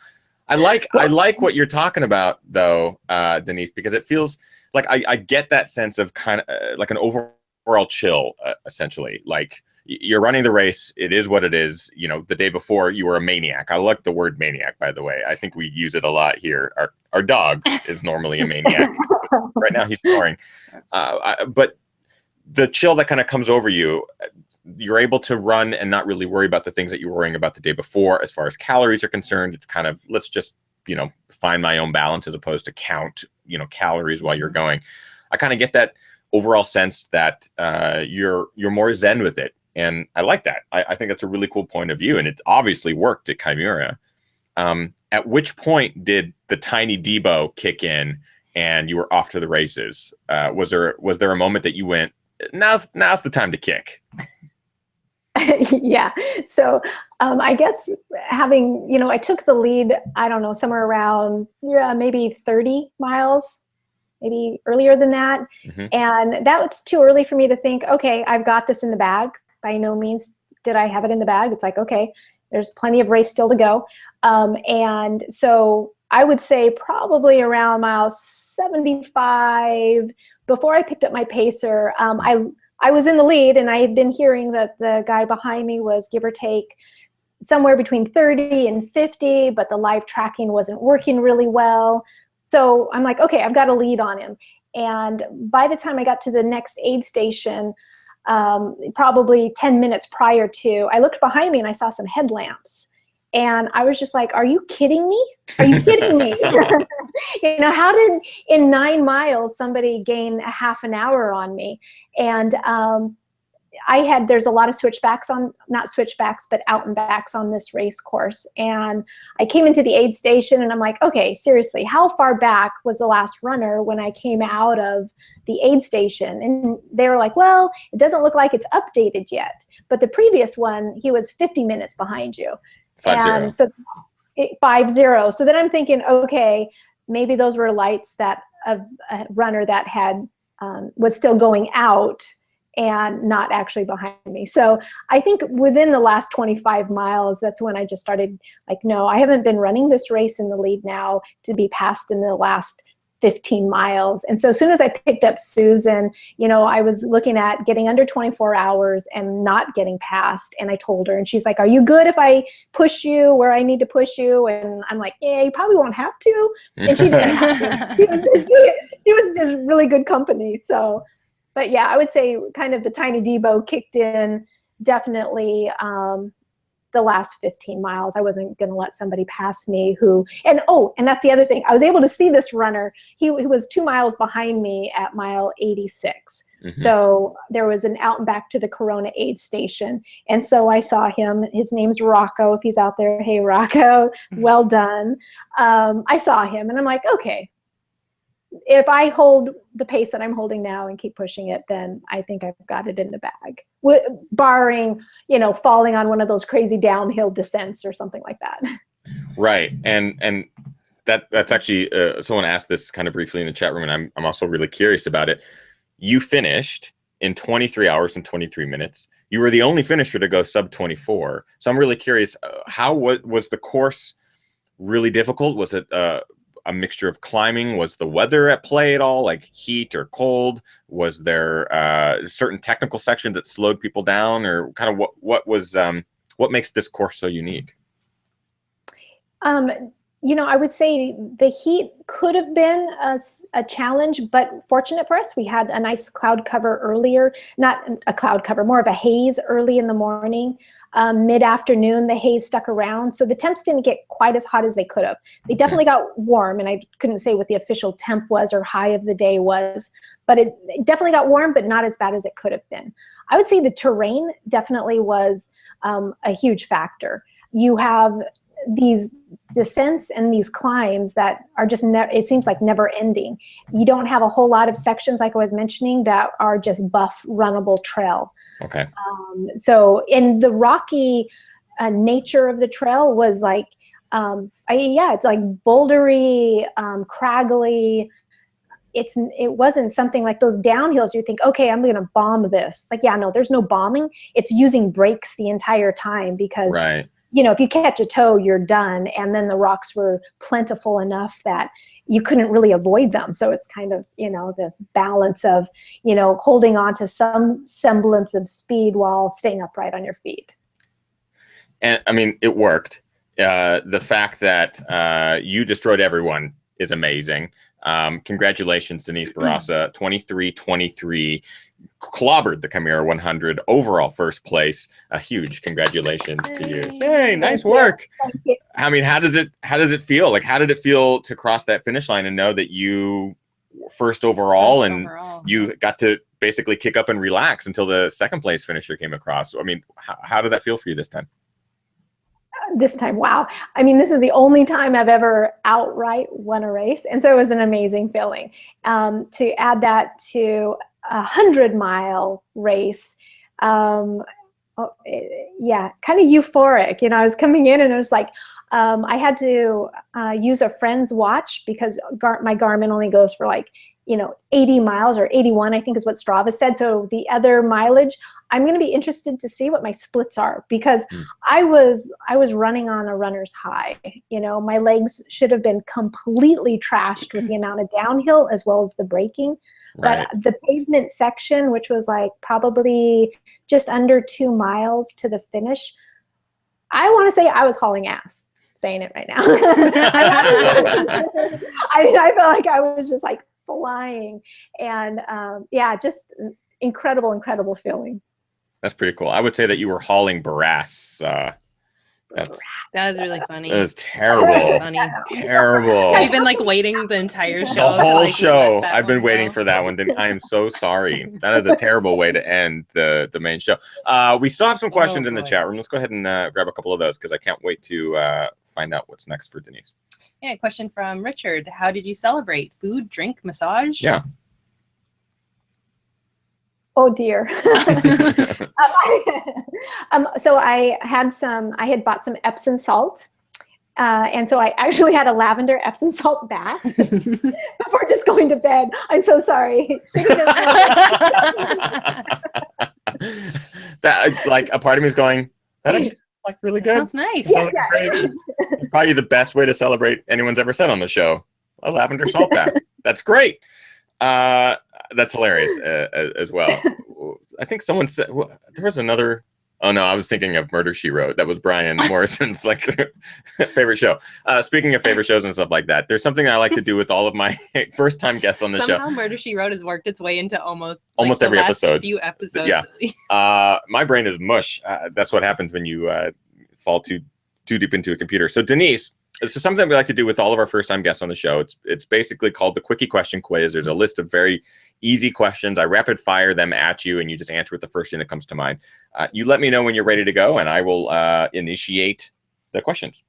I like what you're talking about, though, Denise, because it feels like I get that sense of kind of like an overall chill, essentially. Like, you're running the race. It is what it is. The day before you were a maniac. I like the word maniac, by the way. I think we use it a lot here. Our dog is normally a maniac. Right now he's snoring. But the chill that kind of comes over you, you're able to run and not really worry about the things that you were worrying about the day before. As far as calories are concerned, it's kind of, let's just, find my own balance as opposed to count, calories while you're going. I kind of get that overall sense that you're more zen with it. And I like that. I think that's a really cool point of view. And it obviously worked at Chimera. At which point did the tiny Debo kick in and you were off to the races? Was there a moment that you went, now's the time to kick? Yeah. So I guess having, I took the lead, I don't know, somewhere around maybe 30 miles, maybe earlier than that. And that was too early for me to think, okay, I've got this in the bag. By no means did I have it in the bag. It's like, okay, there's plenty of race still to go. And so I would say probably around mile 75, before I picked up my pacer, I was in the lead, and I had been hearing that the guy behind me was give or take somewhere between 30 and 50, but the live tracking wasn't working really well. So I'm like, okay, I've got a lead on him. And by the time I got to the next aid station, probably 10 minutes prior to, I looked behind me and I saw some headlamps. And I was just like, are you kidding me? Are you kidding me? How did in 9 miles somebody gain a half an hour on me? And there's a lot of switchbacks not switchbacks, but out and backs on this race course. And I came into the aid station and I'm like, okay, seriously, how far back was the last runner when I came out of the aid station? And they were like, well, it doesn't look like it's updated yet. But the previous one, he was 50 minutes behind you. 5-0. And so 5-0. So then I'm thinking, okay, maybe those were lights that of a runner that had was still going out and not actually behind me. So I think within the last 25 miles, that's when I just started like, no, I haven't been running this race in the lead now to be passed in the last 15 miles. And so as soon as I picked up Susan, you know, I was looking at getting under 24 hours and not getting passed. And I told her, and she's like, are you good if I push you where I need to push you? And I'm like, yeah, you probably won't have to. And she didn't have to. She was just really good company. So, but yeah, I would say kind of the tiny Debo kicked in definitely the last 15 miles. I wasn't going to let somebody pass me and that's the other thing. I was able to see this runner. He was 2 miles behind me at mile 86. Mm-hmm. So there was an out and back to the Corona aid station. And so I saw him. His name's Rocco. If he's out there, hey, Rocco, well done. I saw him and I'm like, okay, if I hold the pace that I'm holding now and keep pushing it, then I think I've got it in the bag. Barring, you know, falling on one of those crazy downhill descents or something like that. Right, and that's actually someone asked this kind of briefly in the chat room, and I'm also really curious about it. You finished in 23 hours and 23 minutes. You were the only finisher to go sub 24. So I'm really curious. How was the course really difficult? Was it a mixture of climbing? Was the weather at play at all, like heat or cold? Was there certain technical sections that slowed people down, or kind of what makes this course so unique? You know, I would say the heat could have been a challenge, but fortunate for us, we had a nice cloud cover earlier, not a cloud cover, more of a haze early in the morning. Mid-afternoon, the haze stuck around. So the temps didn't get quite as hot as they could have. They definitely got warm, and I couldn't say what the official temp was or high of the day was, but it definitely got warm, but not as bad as it could have been. I would say the terrain definitely was a huge factor. You have these descents and these climbs that are just, it seems like never ending. You don't have a whole lot of sections, like I was mentioning, that are just buff, runnable trail. Okay. So in the rocky nature of the trail was like, it's like bouldery, craggly. It wasn't something like those downhills you think, okay, I'm going to bomb this. Like, yeah, no, there's no bombing. It's using brakes the entire time because, right. You know, if you catch a toe, you're done. And then the rocks were plentiful enough that you couldn't really avoid them. So it's kind of, you know, this balance of, you know, holding on to some semblance of speed while staying upright on your feet. And I mean, it worked. The fact that you destroyed everyone is amazing. Congratulations, Denise Bourassa, 23-23. Clobbered the Chimera 100, overall first place. A huge congratulations to you. Hey, nice work. Thank you. I mean, how does it feel? Like, how did it feel to cross that finish line and know that you first overall you got to basically kick up and relax until the second place finisher came across? I mean, how did that feel for you this time? This time, wow. I mean, this is the only time I've ever outright won a race. And so it was an amazing feeling. To add that to a 100-mile race, kind of euphoric. You know, I was coming in and it was like, I had to use a friend's watch because my Garmin only goes for like, you know, 80 miles or 81, I think is what Strava said. So the other mileage, I'm going to be interested to see what my splits are because I was running on a runner's high. You know, my legs should have been completely trashed with the amount of downhill as well as the braking. Right. But the pavement section, which was like probably just under 2 miles to the finish, I want to say I was hauling ass. Saying it right now. I felt like I was just like flying, and just incredible feeling. That's pretty cool. I would say that you were hauling Bourassa That was really funny. That was terrible. Funny. Terrible. Have you been like waiting the entire show? The whole to, like, show. let that I've been one waiting go? for that one. I am so sorry. That is a terrible way to end the main show. We still have some questions in the boy. chat room. Let's go ahead and grab a couple of those because I can't wait to find out what's next for Denise. Yeah, question from Richard. How did you celebrate? Food, drink, massage? Yeah. Oh dear. So I had bought some Epsom salt. And so I actually had a lavender Epsom salt bath before just going to bed. I'm so sorry. That like a part of me is going, that actually like really good. Sounds nice. Sounds great. It's probably the best way to celebrate anyone's ever said on the show. A lavender salt bath. That's great. That's hilarious as well. I think someone said there was another. Oh no, I was thinking of Murder, She Wrote. That was Brian Morrison's like favorite show. Speaking of favorite shows and stuff like that, there's something I like to do with all of my first-time guests on the show. Somehow Murder, She Wrote has worked its way into almost every last episode. Few episodes. Yeah. My brain is mush. That's what happens when you fall too deep into a computer. So Denise, this is something that we like to do with all of our first-time guests on the show. It's basically called the Quickie Question Quiz. There's a list of very easy questions. I rapid fire them at you, and you just answer with the first thing that comes to mind. You let me know when you're ready to go, and I will initiate the questions.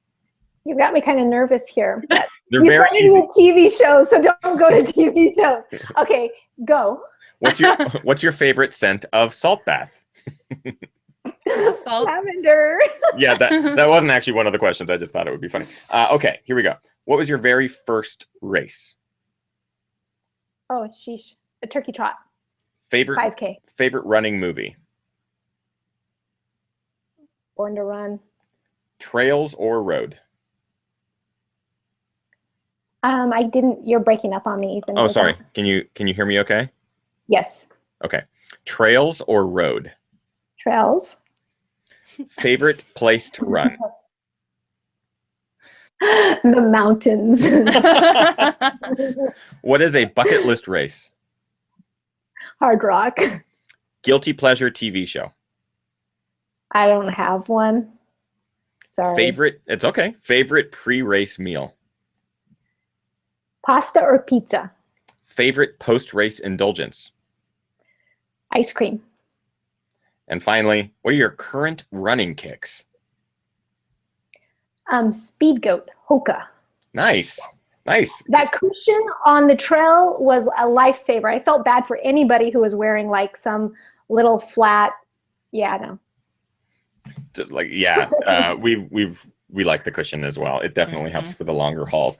You've got me kind of nervous here. They're very easy. You TV shows, so don't go to TV shows. Okay, go. What's your favorite scent of salt bath? Salt. Lavender. Yeah, that wasn't actually one of the questions. I just thought it would be funny. Okay, here we go. What was your very first race? Oh, sheesh. A turkey trot. Favorite 5K. Favorite running movie? Born to Run. Trails or road? I didn't. You're breaking up on me, Ethan. Oh, sorry. Can you hear me? Okay. Yes. Okay. Trails or road? Trails. Favorite place to run? The mountains. What is a bucket list race? Hard Rock. Guilty pleasure TV show? I don't have one. Sorry. It's okay. Favorite pre-race meal? Pasta or pizza? Favorite post-race indulgence? Ice cream. And finally, what are your current running kicks? Speed goat, Hoka. Nice. Nice. That cushion on the trail was a lifesaver. I felt bad for anybody who was wearing like some little flat. Yeah, no. Like, yeah, we like the cushion as well. It definitely helps for the longer hauls.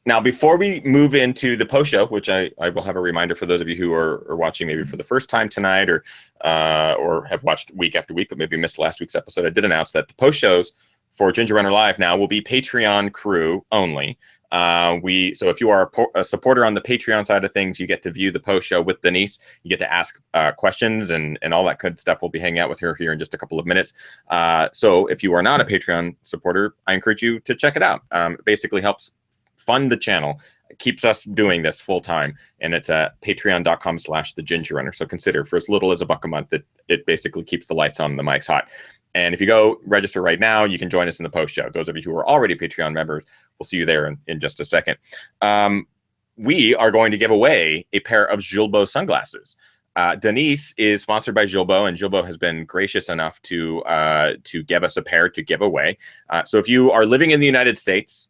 Now, before we move into the post show, which I will have a reminder for those of you who are watching maybe for the first time tonight or have watched week after week, but maybe missed last week's episode, I did announce that the post shows for Ginger Runner Live now will be Patreon crew only. So if you are a supporter on the Patreon side of things, you get to view the post show with Denise. You get to ask questions and all that good stuff. We'll be hanging out with her here in just a couple of minutes. So if you are not a Patreon supporter, I encourage you to check it out. It basically helps fund the channel. It keeps us doing this full time, and it's at patreon.com/thegingerrunner. So consider for as little as $1 a month that it basically keeps the lights on and the mics hot. And if you go register right now, you can join us in the post show. Those of you who are already Patreon members, we'll see you there in just a second. We are going to give away a pair of Julbo sunglasses. Denise is sponsored by Julbo, and Julbo has been gracious enough to give us a pair to give away. So if you are living in the United States,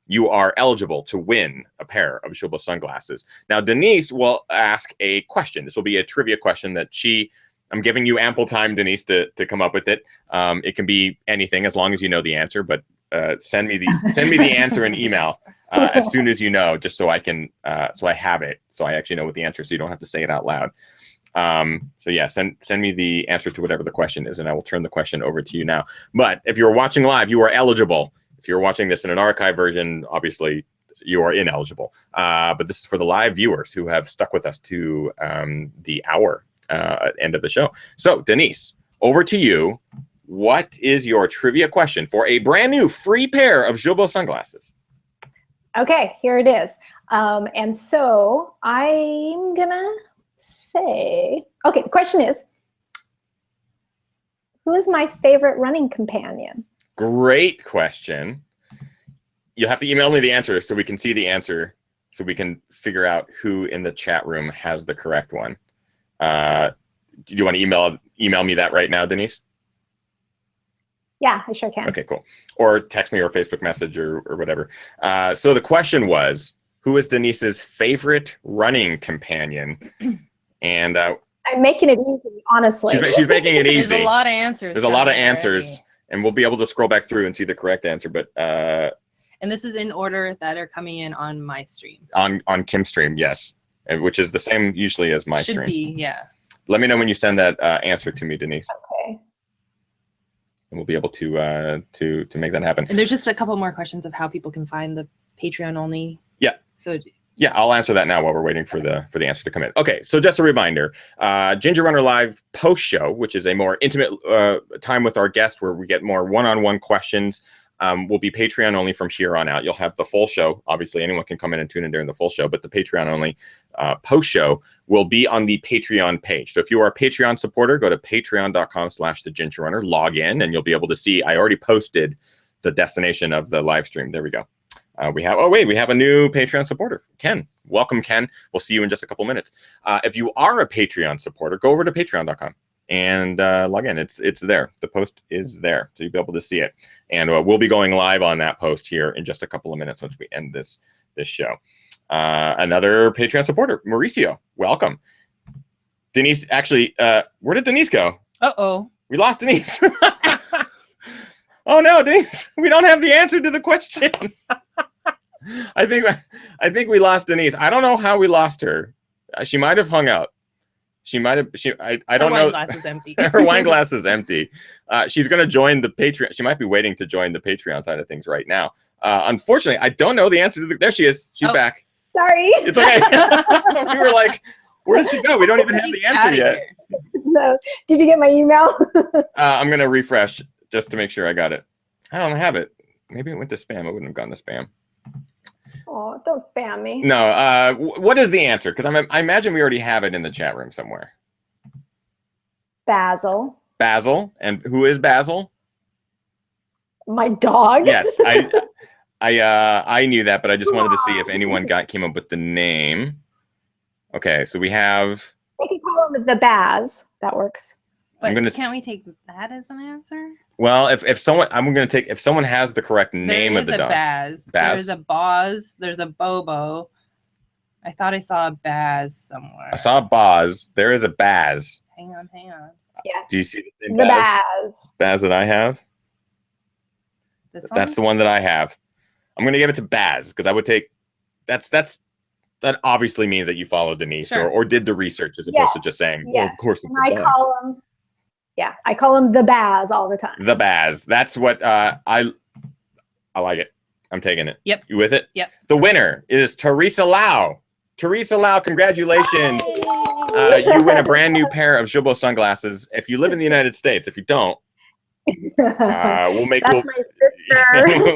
you are eligible to win a pair of Julbo sunglasses. Now, Denise will ask a question. This will be a trivia question that I'm giving you ample time, Denise, to come up with it. It can be anything as long as you know the answer, but send me the answer in email as soon as you know, just so I can so I have it, so I actually know what the answer is, so you don't have to say it out loud. So yeah, send me the answer to whatever the question is, and I will turn the question over to you now. But if you're watching live, you are eligible. If you're watching this in an archive version, obviously you are ineligible. But this is for the live viewers who have stuck with us to the hour end of the show. So Denise, over to you. What is your trivia question for a brand new free pair of Julbo sunglasses? Okay, here it is. And so I'm gonna say, okay, the question is, who is my favorite running companion? Great question. You'll have to email me the answer so we can see the answer, so we can figure out who in the chat room has the correct one. Do you want to email me that right now, Denise? Yeah, I sure can. Okay, cool. Or text me or Facebook message or whatever. So the question was, who is Denise's favorite running companion? And I'm making it easy, honestly. she's making it easy. There's a lot of answers. There's a lot of answers, and we'll be able to scroll back through and see the correct answer. But and this is in order that are coming in on my stream. On Kim's stream, yes, which is the same usually as my stream. Should be, yeah. Let me know when you send that answer to me, Denise. Okay. And we'll be able to make that happen. And there's just a couple more questions of how people can find the Patreon only. Yeah. So yeah, I'll answer that now while we're waiting for the answer to come in. Okay, so just a reminder, Ginger Runner Live post show, which is a more intimate time with our guest where we get more one-on-one questions, will be Patreon only from here on out. You'll have the full show. Obviously, anyone can come in and tune in during the full show, but the Patreon only post show will be on the Patreon page. So if you are a Patreon supporter, go to patreon.com/thegingerrunner, log in, and you'll be able to see. I already posted the destination of the live stream. There we go. We have a new Patreon supporter, Ken. Welcome, Ken. We'll see you in just a couple minutes. If you are a Patreon supporter, go over to patreon.com and log in. It's there. The post is there, so you'll be able to see it. And we'll be going live on that post here in just a couple of minutes once we end this show. Another Patreon supporter, Mauricio. Welcome. Denise, actually, where did Denise go? Uh-oh. We lost Denise. Oh no, Denise, we don't have the answer to the question. I think we lost Denise. I don't know how we lost her. She might have hung out. She might have. I don't know. Her wine glass is empty. Her wine glass is empty. She's going to join the Patreon. She might be waiting to join the Patreon side of things right now. Unfortunately, I don't know the answer to there she is. She's back. Sorry. It's okay. We were like, where did she go? We don't even have the answer yet. No. Did you get my email? I'm going to refresh just to make sure I got it. I don't have it. Maybe it went to spam. It wouldn't have gone to spam. Oh, don't spam me. No. What is the answer? Because I imagine we already have it in the chat room somewhere. Basil. Basil. And who is Basil? My dog. Yes. I knew that, but I just wanted to see if anyone came up with the name. Okay, so we have. We can call him the Baz. That works. But can't we take that as an answer? Well, if someone has the correct name of the dog. There is a Baz. There's a Boz. There's a Bobo. I thought I saw a Baz somewhere. I saw a Boz. There is a Baz. Hang on. Yeah. Do you see the same Baz? Baz that I have? This one? That's the one that I have. I'm going to give it to Baz because I would take. That obviously means that you followed Denise sure. or did the research as opposed to just saying, well, of course. And I call him the Baz all the time. The Baz. That's what I like it. I'm taking it. Yep. You with it? Yep. The winner is Teresa Lau. Teresa Lau, congratulations. You win a brand new pair of Jobo sunglasses. If you live in the United States, if you don't, That's my sister.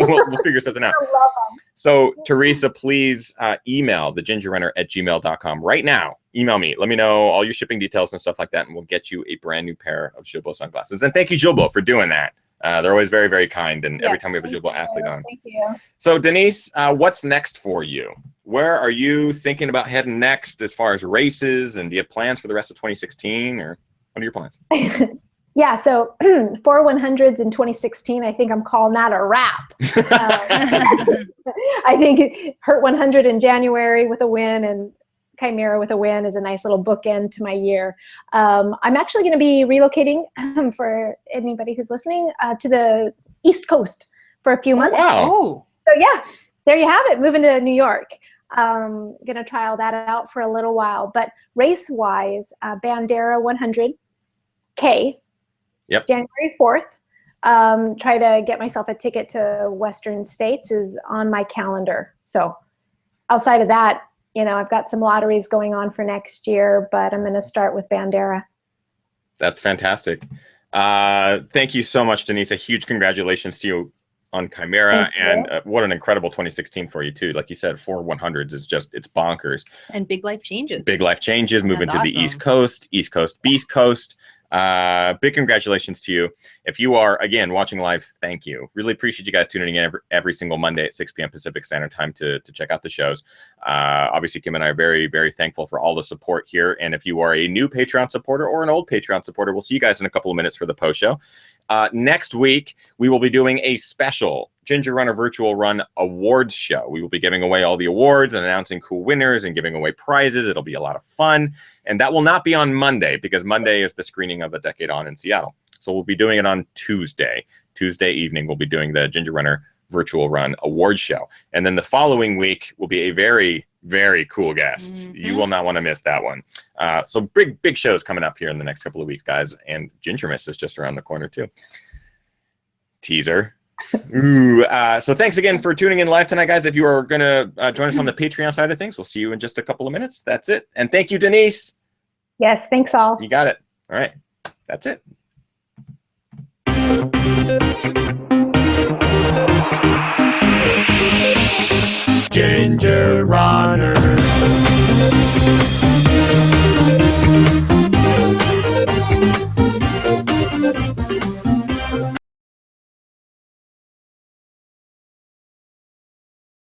we'll figure something out. I love them. So, Teresa, please email thegingerrunner@gmail.com right now. Email me. Let me know all your shipping details and stuff like that, and we'll get you a brand new pair of Jobo sunglasses. And thank you, Jobo, for doing that. They're always very, very kind, and every time we have a Jobo athlete on. Thank you. So, Denise, what's next for you? Where are you thinking about heading next as far as races, and do you have plans for the rest of 2016, or what are your plans? Yeah, so 4/100s in 2016, I think I'm calling that a wrap. I think Hurt 100 in January with a win and Chimera with a win is a nice little bookend to my year. I'm actually going to be relocating, for anybody who's listening, to the East Coast for a few months. Wow. Oh. So yeah, there you have it, moving to New York. Going to trial that out for a little while. But race-wise, Bandera 100K. Yep. January 4th. Try to get myself a ticket to Western States is on my calendar. So outside of that, I've got some lotteries going on for next year, but I'm going to start with Bandera. That's fantastic. Thank you so much, Denise. A huge congratulations to you on Chimera, and what an incredible 2016 for you too. Like you said, 4/100s is it's bonkers. And big life changes. Big life changes, moving to the East Coast, Beast Coast. Big congratulations to you. If you are, again, watching live, thank you. Really appreciate you guys tuning in every single Monday at 6 p.m. Pacific Standard Time to check out the shows. Obviously, Kim and I are very, very thankful for all the support here. And if you are a new Patreon supporter or an old Patreon supporter, we'll see you guys in a couple of minutes for the post show. Next week, we will be doing a special Ginger Runner Virtual Run Awards show. We will be giving away all the awards and announcing cool winners and giving away prizes. It'll be a lot of fun. And that will not be on Monday because Monday is the screening of A Decade On in Seattle. So we'll be doing it on Tuesday. Tuesday evening, we'll be doing the Ginger Runner Virtual Run Awards show. And then the following week will be a very, very cool guest. Mm-hmm. You will not want to miss that one. So big shows coming up here in the next couple of weeks, guys. And Gingermas is just around the corner too. Teaser. Ooh, so thanks again for tuning in live tonight, guys. If you are going to join us on the Patreon side of things, we'll see you in just a couple of minutes. That's it. And thank you, Denise. Yes, thanks all. You got it. All right. That's it. Ginger Runner.